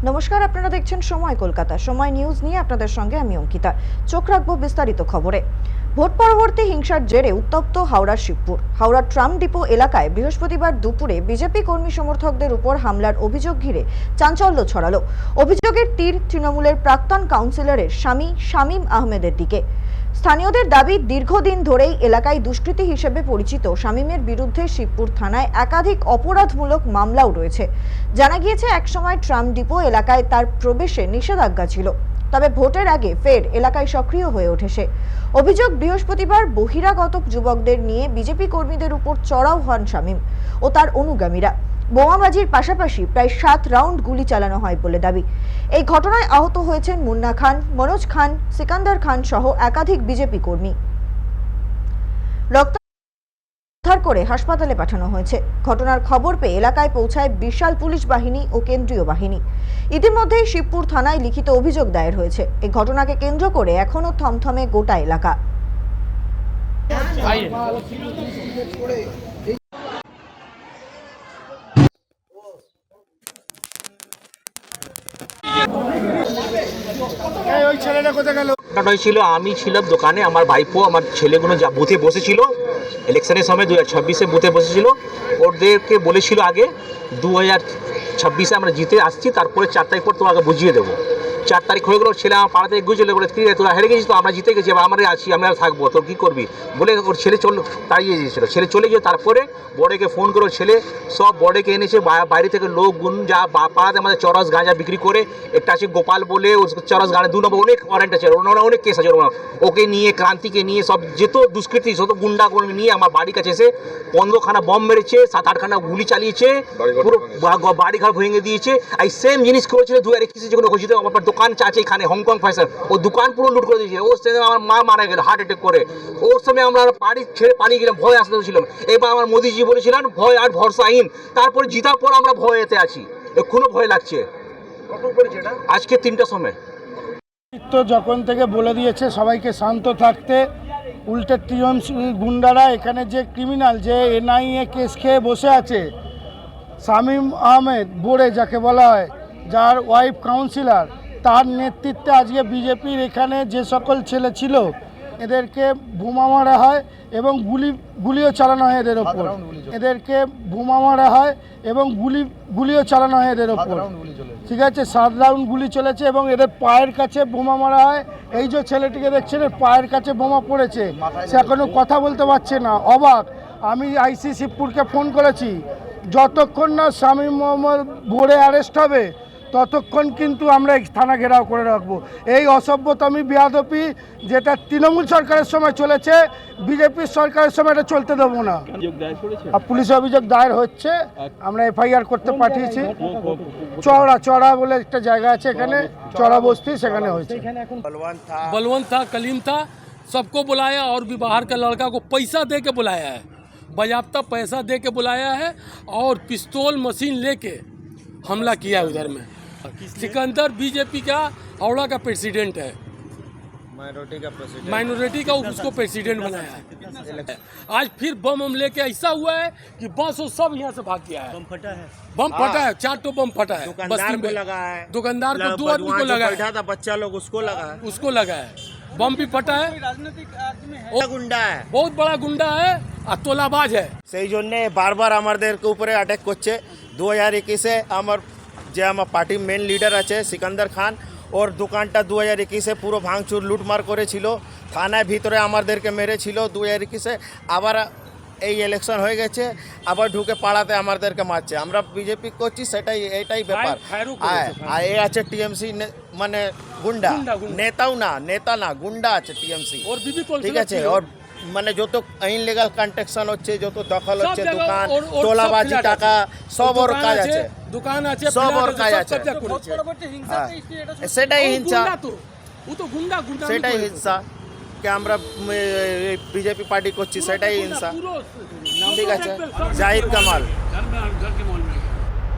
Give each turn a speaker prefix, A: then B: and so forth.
A: নমস্কার, আপনারা দেখছেন সময় কলকাতা। সময় নিউজ নিয়ে আপনাদের সঙ্গে আমি অঙ্কিতা। চোখ রাখবো বিস্তারিত খবরে। ভোট পরবর্তী হিংসার জেরে উত্তপ্ত হাওড়ার শিবপুর। হাওড়ার ট্রাম ডিপো এলাকায় বৃহস্পতিবার দুপুরে বিজেপি কর্মী সমর্থকদের উপর হামলার অভিযোগ ঘিরে চাঞ্চল্য ছড়ালো। অভিযোগের তীর তৃণমূলের প্রাক্তন কাউন্সিলরের স্বামী শামীম আহমেদের দিকে। স্থানীয়দের দাবি, দীর্ঘদিন ধরেই এলাকায় দুষ্কৃতী হিসেবে পরিচিত শামীমের বিরুদ্ধে শিবপুর থানায় একাধিক অপরাধমূলক মামলাও রয়েছে। জানা গিয়েছে, একসময় ট্রাম ডিপো এলাকায় তার প্রবেশে নিষেধাজ্ঞা ছিল, তবে ভোটের আগে ফের এলাকায় সক্রিয় হয়ে ওঠেছে। অভিযোগ, বৃহস্পতিবার বহিরাগত যুবকদের নিয়ে বিজেপি কর্মীদের উপর চড়াও হন শামীম ও তার অনুগামীরা। বোমাবাজির পাশাপাশি প্রায় 7 রাউন্ড গুলি চালানো হয় বলে দাবি। এই ঘটনায় আহত হয়েছেন মুন্না খান, মনোজ খান, সিকান্দার খান সহ একাধিক বিজেপি কর্মী। রক্ত উদ্ধার করে হাসপাতালে পাঠানো হয়েছে। ঘটনার খবর পেয়ে এলাকায় পৌঁছায় বিশাল পুলিশ বাহিনী ও কেন্দ্রীয় বাহিনী। ইতিমধ্যেই শিবপুর থানায় লিখিত অভিযোগ দায়ের হয়েছে। এই ঘটনাকে কেন্দ্র করে এখনো থমথমে গোটা এলাকা।
B: হয়েছিল, আমি ছিলাম দোকানে, আমার ভাইপো আমার ছেলেগুলো যা বুথে বসেছিল, ইলেকশনের সময় 2026-এ বুথে বসেছিল। ওদেরকে বলেছিল আগে 2026-এ আমরা জিতে আসছি, তারপরে 4 তারিখ পর তোমাকে বুঝিয়ে দেবো। 4 তারিখ হয়ে গেল, ছেলে আমার পাড়া থেকে গুজলে বলে, কি তোরা হেরে গেছিস, তো আমরা জিতে গেছি, আমরা আছি, আমরা থাকবো, তোর কী করবি বলে ওর ছেলে তাড়িয়ে দিয়েছিল। ছেলে চলে গিয়ে তারপরে বড়েকে ফোন করে ছেলে সব বড়েকে এনেছে। বাইরে থেকে লোক গুন যা পাড়াতে আমাদের চরস গাঁজা বিক্রি করে, একটা আছে গোপাল বলে, চরস গাঁজা 2 নম্বর অনেক ওয়ারেন্ট আছে, অনেক কেস আছে। ওকে নিয়ে, ক্রান্তিকে নিয়ে, সব যেত দুষ্কৃতী যত গুন্ডা নিয়ে আমার বাড়ির কাছে এসে 15খানা বম মেরেছে, 7-8খানা গুলি চালিয়েছে, পুরো বাড়িঘর ভেঙে দিয়েছে। এই সেম জিনিস করেছিল 2021-এ যখন হয়েছিল। আমার দোকান আছে এখানে হংকং ফ্যাশন, ও দোকান পুরো লুট করে দিয়েছে। ওর সময় আমার মা মারা গেল হার্ট অ্যাটাক করে। ওর সময় আমরা বাড়ি ছেড়ে পালিয়ে গেলাম, ভয় আসতে ছিলাম। এবার আমার মোদিজি বলেছিলেন ভয় আর ভরসাহীন, তারপরে জিতার পর আমরা ভয়েতে আছি, এখনো ভয় লাগছে। আজকে 3টার সময়
C: তো যখন থেকে বলে দিয়েছে সবাইকে শান্ত থাকতে, উল্টে টিএমসি গুন্ডারা এখানে যে ক্রিমিনাল, যে এনআইএ কেস খেয়ে বসে আছে, শামীম আহমেদ বোড়ে যাকে বলা হয়, যার ওয়াইফ কাউন্সিলর, তার নেতৃত্বে আজকে বিজেপির এখানে যে সকল ছেলে ছিল এদেরকে বোমা মারা হয় এবং গুলিও চালানো হয় এদের ওপর। এদেরকে বোমা মারা হয় এবং গুলিও চালানো হয় এদের ওপর। ঠিক আছে, 7 রাউন্ড গুলি চলেছে এবং এদের পায়ের কাছে বোমা মারা হয়। এই যে ছেলেটিকে দেখছেন, এর পায়ের কাছে বোমা পড়েছে, সে এখনও কথা বলতে পারছে না, অবাক। আমি আইসি শিবপুরকে ফোন করেছি, যতক্ষণ না শামীম মোহাম্মদ বোড়ে অ্যারেস্ট হবে ততক্ষণ কিন্তু আমরা এই থানা ঘেরাও করে রাখবো। এই অসভ্যতামি বেয়াদবি যেটা তৃণমূল সরকারের সময় চলেছে, বিজেপির সরকারের সময় এটা চলতে দেবো না। আর পুলিশ অভিযোগ দায়ের হচ্ছে, আমরা এফআইআর করতে পাঠিয়েছি। চড়া বলে একটা জায়গা আছে এখানে, চড়া বস্তি, সেখানে হয়েছে।
D: बलवंत था, कलीम था, सबको बुलाया और भी बाहर का लड़का को पैसा दे के बुलाया है, बायाफ्ता पैसा दे के बुलाया है और पिस्तौल मशीन लेके हमला किया है उधर में। सिकंदर बीजेपी का हावड़ा का प्रेसिडेंट है, माइनॉरिटी का उसको प्रेसिडेंट बनाया है। आज फिर बम लेके ऐसा हुआ है कि बस वो सब यहाँ से भाग गया है। बम फटा है, 4 तो बम फटा है,
E: दुकानदार को लगा है,
D: दुकानदार को 2 आदमी को लगा है,
E: था बच्चा लोग उसको लगा है,
D: बम भी फटा है।
E: गुंडा है,
D: बहुत बड़ा गुंडा है और तोलाबाज है।
E: সেই জন্যে বারবার আমাদের উপরে অ্যাটাক করছে। 2021-এ আমার যে আমার পার্টির মেন লিডার আছে সিকান্দার খান, ওর দোকানটা 2021-এ পুরো ভাঙচুর লুটমার করেছিল, থানায় ভিতরে আমাদেরকে মেরেছিল। 2021-এ আবার এই ইলেকশন হয়ে গেছে, আবার ঢুকে পাড়াতে আমাদেরকে মারছে। আমরা বিজেপি করছি, এটাই ব্যাপার। আর এ আছে টিএমসি, মানে গুন্ডা, নেতা না গুন্ডা আছে টিএমসি, ঠিক আছে। ওর মানে যত ইনলিগাল কন্ট্রাকশন হচ্ছে, যত দখল হচ্ছে, দোকান তোলাবাজি, টাকা, সব ওর কাজ আছে,
D: দোকান আছে,
E: সব ওর কাজ আছে। সেটাই হিংসা, সেটাই হিংসা কে আমরা বিজেপি পার্টি করছি, সেটাই হিংসা। ঠিক আছে, জাহিদ কামাল।